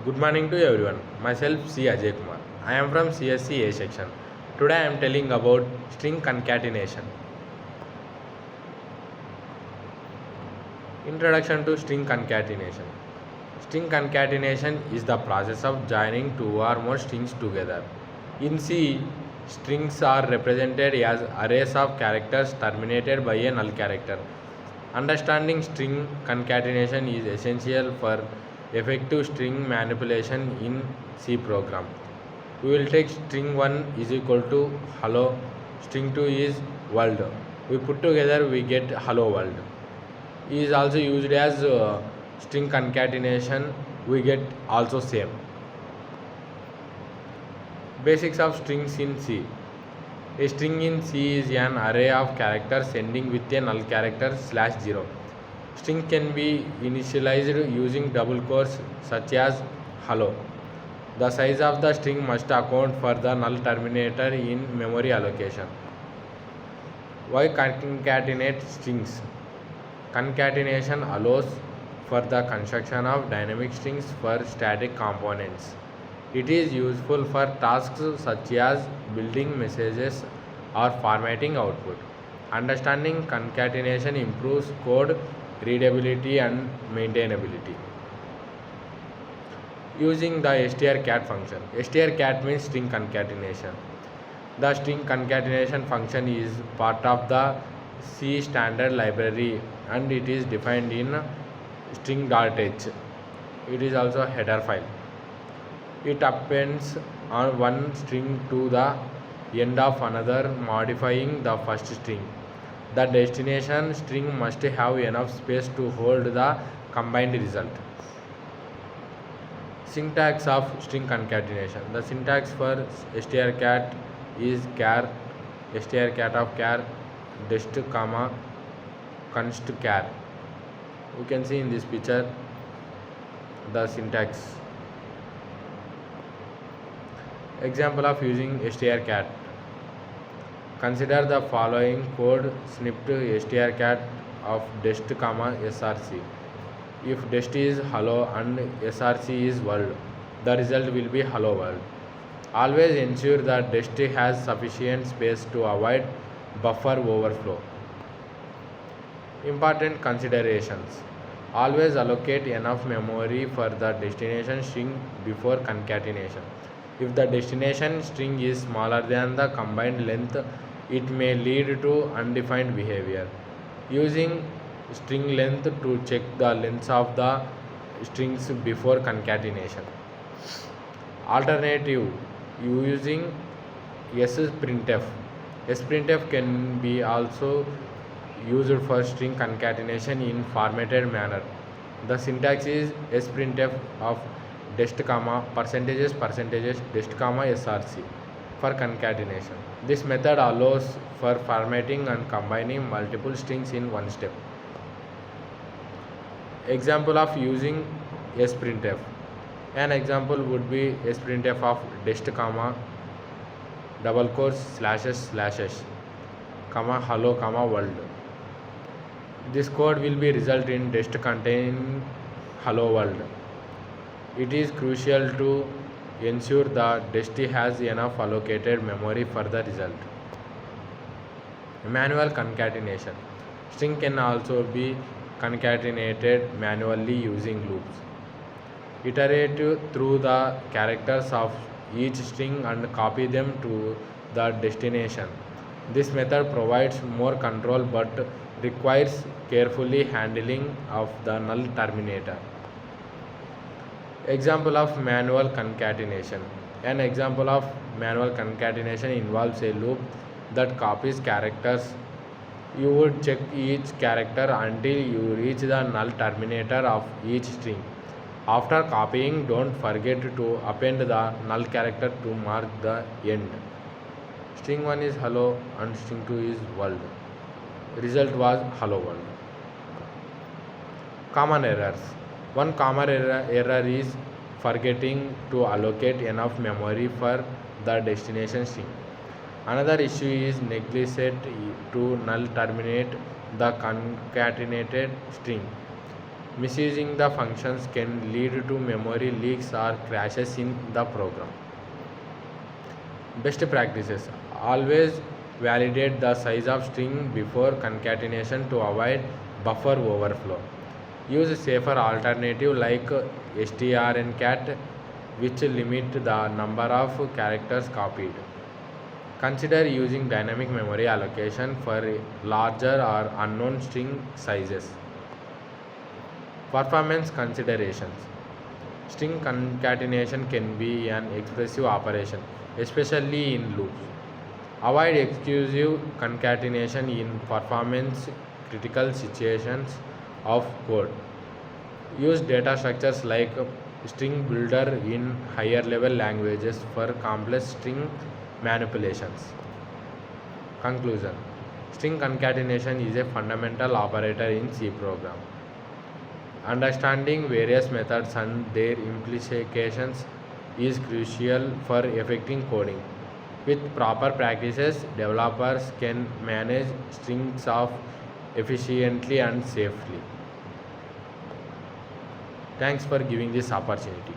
Good morning to everyone. Myself C. Ajay Kumar. I am from CSC A section. Today I am telling about string concatenation. Introduction to string concatenation. String concatenation is the process of joining two or more strings together. In C, strings are represented as arrays of characters terminated by a null character. Understanding string concatenation is essential for effective string manipulation in C program. We will take string 1 is equal to hello, string 2 is world. We put together we get hello world. Is also used as string concatenation, we get also same. Basics of strings in C. A string in C is an array of characters ending with a null character /0. String can be initialized using double quotes such as hello. The size of the string must account for the null terminator in memory allocation. Why concatenate strings? Concatenation allows for the construction of dynamic strings for static components. It is useful for tasks such as building messages or formatting output. Understanding concatenation improves code readability and maintainability. Using the strcat function. Strcat means string concatenation. The string concatenation function is part of the C standard library and it is defined in string.h. It is also a header file. It appends on one string to the end of another, modifying the first string. The destination string must have enough space to hold the combined result. Syntax of string concatenation. The syntax for strcat is char, strcat of char, dest, comma, const char. You can see in this picture the syntax. Example of using strcat. Consider the following code snipped strcat of dest, comma, src. If dest is hello and src is world, the result will be hello world. Always ensure that dest has sufficient space to avoid buffer overflow. Important considerations. Always allocate enough memory for the destination string before concatenation. If the destination string is smaller than the combined length, it may lead to undefined behavior. Using string length to check the lengths of the strings before concatenation. Alternative, using sprintf. Sprintf can be also used for string concatenation in formatted manner. The syntax is sprintf of dest, comma, percentages, dest, comma, src for concatenation. This method allows for formatting and combining multiple strings in one step. Example of using sprintf. An example would be sprintf of dest, comma, double quotes slashes, comma, hello, comma, world. This code will be result in dest containing hello world. It is crucial to ensure that dest has enough allocated memory for the result. Manual concatenation. String can also be concatenated manually using loops. Iterate through the characters of each string and copy them to the destination. This method provides more control but requires carefully handling of the null terminator. Example of manual concatenation. An example of manual concatenation involves a loop that copies characters. You would check each character until you reach the null terminator of each string. After copying, don't forget to append the null character to mark the end. String 1 is hello and string 2 is world. Result was hello world. Common errors. One common error is forgetting to allocate enough memory for the destination string. Another issue is neglect to null terminate the concatenated string. Misusing the functions can lead to memory leaks or crashes in the program. Best practices: always validate the size of string before concatenation to avoid buffer overflow. Use a safer alternative like strncat, which limit the number of characters copied. Consider using dynamic memory allocation for larger or unknown string sizes. Performance considerations: string concatenation can be an expressive operation, especially in loops. Avoid exclusive concatenation in performance critical situations of code. Use data structures like string builder in higher level languages for complex string manipulations. Conclusion: string concatenation is a fundamental operator in C program. Understanding various methods and their implications is crucial for effective coding. With proper practices, developers can manage strings of efficiently and safely. Thanks for giving this opportunity.